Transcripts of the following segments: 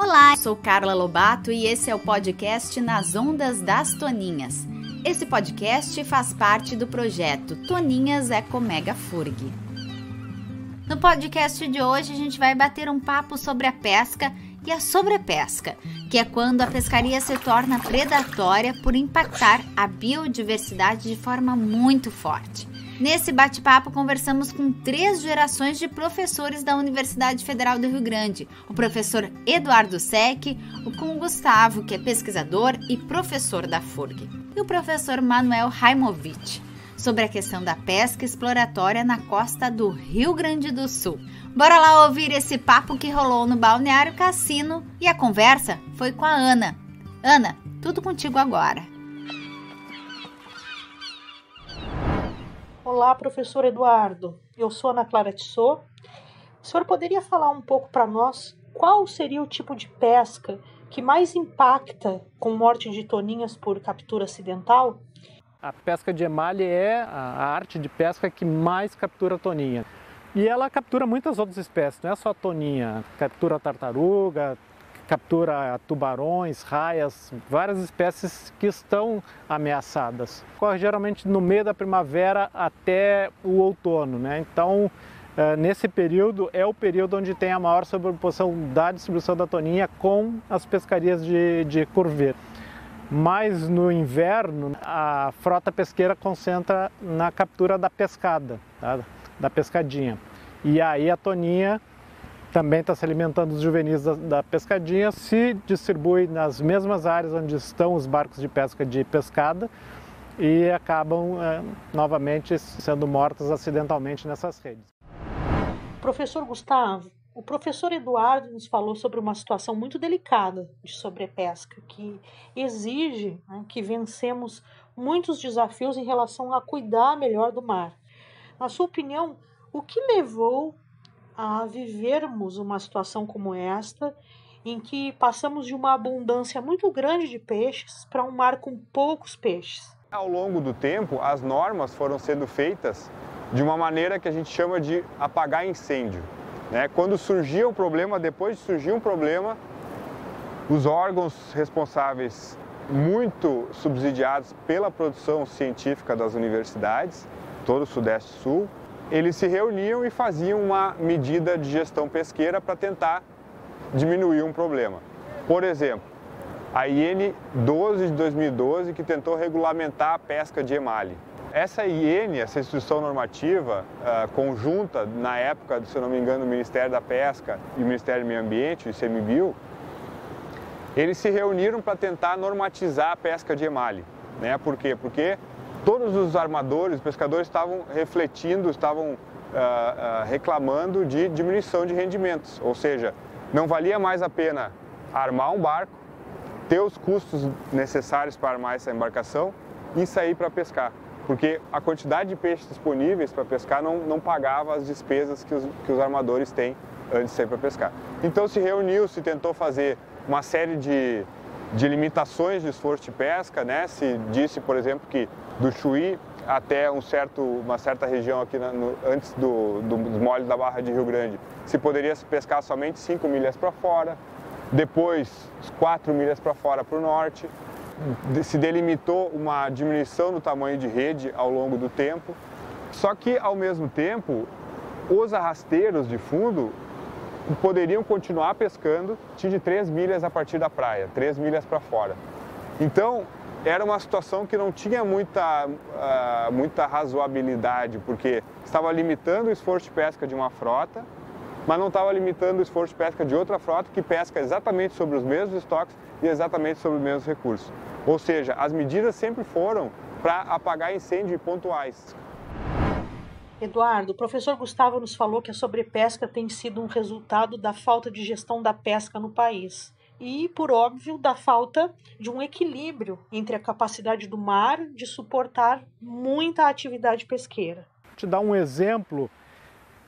Olá, sou Carla Lobato e esse é o podcast Nas Ondas das Toninhas. Esse podcast faz parte do projeto Toninhas Eco Mega Furg. No podcast de hoje a gente vai bater um papo sobre a pesca e a sobrepesca, que é quando a pescaria se torna predatória por impactar a biodiversidade de forma muito forte. Nesse bate-papo, conversamos com 3 gerações de professores da Universidade Federal do Rio Grande. O professor Eduardo Sec, com o Gustavo, que é pesquisador e professor da FURG, e o professor Manuel Raimovich, sobre a questão da pesca exploratória na costa do Rio Grande do Sul. Bora lá ouvir esse papo que rolou no Balneário Cassino, e a conversa foi com a Ana. Ana, tudo contigo agora. Olá, professor Eduardo. Eu sou Ana Clara Tissot. O senhor poderia falar um pouco para nós qual seria o tipo de pesca que mais impacta com morte de toninhas por captura acidental? A pesca de emalhe é a arte de pesca que mais captura toninha. E ela captura muitas outras espécies, não é só toninha. Captura tartaruga, captura tubarões, raias, várias espécies que estão ameaçadas. Ocorre geralmente no meio da primavera até o outono, né? Então, nesse período é o período onde tem a maior sobreposição da distribuição da toninha com as pescarias de curvê. Mas no inverno, a frota pesqueira concentra na captura da pescada, tá? Da pescadinha. E aí a toninha também está se alimentando dos juvenis da pescadinha, se distribui nas mesmas áreas onde estão os barcos de pesca de pescada e acabam novamente sendo mortas acidentalmente nessas redes. Professor Gustavo, o professor Eduardo nos falou sobre uma situação muito delicada de sobrepesca, que exige, que vencemos muitos desafios em relação a cuidar melhor do mar. Na sua opinião, o que levou a vivermos uma situação como esta, em que passamos de uma abundância muito grande de peixes para um mar com poucos peixes? Ao longo do tempo, as normas foram sendo feitas de uma maneira que a gente chama de apagar incêndio, né? Quando surgia um problema, depois de surgir um problema, os órgãos responsáveis, muito subsidiados pela produção científica das universidades, todo o Sudeste e Sul, eles se reuniam e faziam uma medida de gestão pesqueira para tentar diminuir um problema. Por exemplo, a IN 12 de 2012, que tentou regulamentar a pesca de emalhe. Essa IN, essa instituição normativa conjunta, na época, se eu não me engano, o Ministério da Pesca e o Ministério do Meio Ambiente, o ICMBio, eles se reuniram para tentar normatizar a pesca de emalhe, né? Por quê? Porque todos os armadores, os pescadores estavam refletindo, estavam reclamando de diminuição de rendimentos. Ou seja, não valia mais a pena armar um barco, ter os custos necessários para armar essa embarcação e sair para pescar. Porque a quantidade de peixes disponíveis para pescar não pagava as despesas que os armadores têm antes de sair para pescar. Então se reuniu, se tentou fazer uma série de limitações de esforço de pesca, né? Se disse, por exemplo, que do Chuí até uma certa região aqui antes dos moles da Barra de Rio Grande, se poderia pescar somente 5 milhas para fora, depois 4 milhas para fora para o norte, se delimitou uma diminuição no tamanho de rede ao longo do tempo, só que ao mesmo tempo os arrasteiros de fundo poderiam continuar pescando de 3 milhas a partir da praia, 3 milhas para fora. Então, era uma situação que não tinha muita razoabilidade, porque estava limitando o esforço de pesca de uma frota, mas não estava limitando o esforço de pesca de outra frota que pesca exatamente sobre os mesmos estoques e exatamente sobre os mesmos recursos. Ou seja, as medidas sempre foram para apagar incêndios pontuais. Eduardo, o professor Gustavo nos falou que a sobrepesca tem sido um resultado da falta de gestão da pesca no país. E, por óbvio, da falta de um equilíbrio entre a capacidade do mar de suportar muita atividade pesqueira. Vou te dar um exemplo.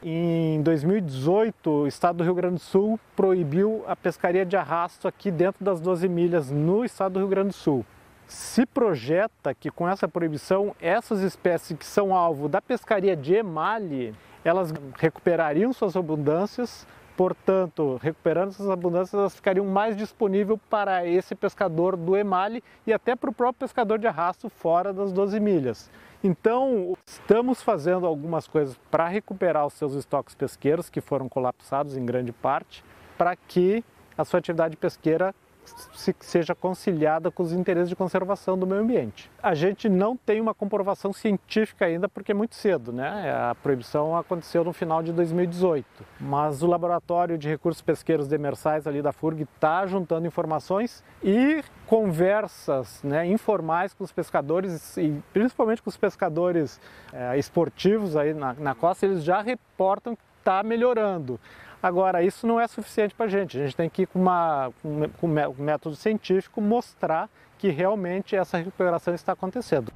Em 2018, o estado do Rio Grande do Sul proibiu a pescaria de arrasto aqui dentro das 12 milhas no estado do Rio Grande do Sul. Se projeta que com essa proibição, essas espécies que são alvo da pescaria de emalhe, elas recuperariam suas abundâncias, portanto, recuperando essas abundâncias, elas ficariam mais disponíveis para esse pescador do emale e até para o próprio pescador de arrasto fora das 12 milhas. Então, estamos fazendo algumas coisas para recuperar os seus estoques pesqueiros, que foram colapsados em grande parte, para que a sua atividade pesqueira seja conciliada com os interesses de conservação do meio ambiente. A gente não tem uma comprovação científica ainda porque é muito cedo, né? A proibição aconteceu no final de 2018, mas o Laboratório de Recursos Pesqueiros Demersais ali da FURG está juntando informações e conversas, né, informais com os pescadores e principalmente com os pescadores esportivos aí na costa, eles já reportam que está melhorando. Agora, isso não é suficiente para a gente tem que ir com um método científico mostrar que realmente essa recuperação está acontecendo.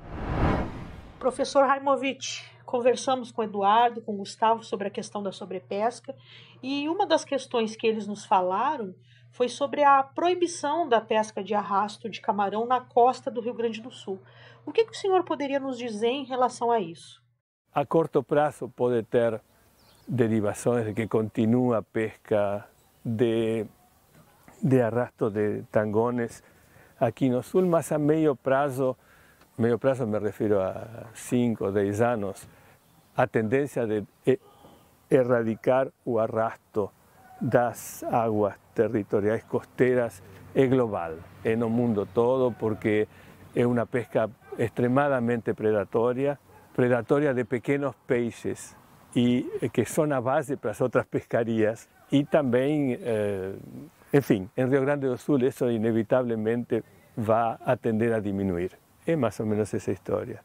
Professor Raimovich, conversamos com o Eduardo, com o Gustavo sobre a questão da sobrepesca e uma das questões que eles nos falaram foi sobre a proibição da pesca de arrasto de camarão na costa do Rio Grande do Sul. O que o senhor poderia nos dizer em relação a isso? A curto prazo pode ter derivações de que continúa a pesca de arrasto de tangones aqui no sul, mas a meio prazo me refiro a 5 ou 10 anos, a tendência de erradicar o arrasto das águas territoriais costeiras é global, é no mundo todo, porque é uma pesca extremadamente predatória de pequenos peixes, y que son a base para las otras pescarías y también, en fin, en Rio Grande do Sul eso inevitablemente va a tender a diminuir. É mais ou menos essa história.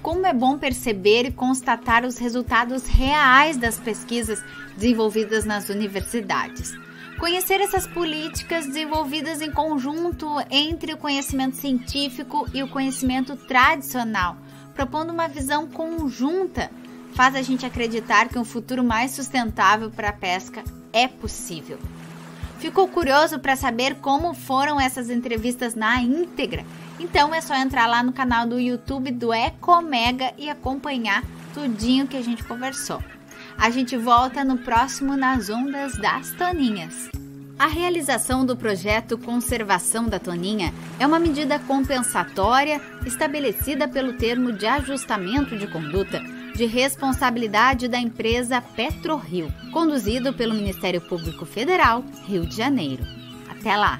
Como é bom perceber e constatar os resultados reais das pesquisas desenvolvidas nas universidades. Conhecer essas políticas desenvolvidas em conjunto entre o conhecimento científico e o conhecimento tradicional, propondo uma visão conjunta, faz a gente acreditar que um futuro mais sustentável para a pesca é possível. Ficou curioso para saber como foram essas entrevistas na íntegra? Então é só entrar lá no canal do YouTube do Ecomega e acompanhar tudinho que a gente conversou. A gente volta no próximo Nas Ondas das Toninhas. A realização do projeto Conservação da Toninha é uma medida compensatória estabelecida pelo termo de ajustamento de conduta de responsabilidade da empresa PetroRio, conduzido pelo Ministério Público Federal, Rio de Janeiro. Até lá!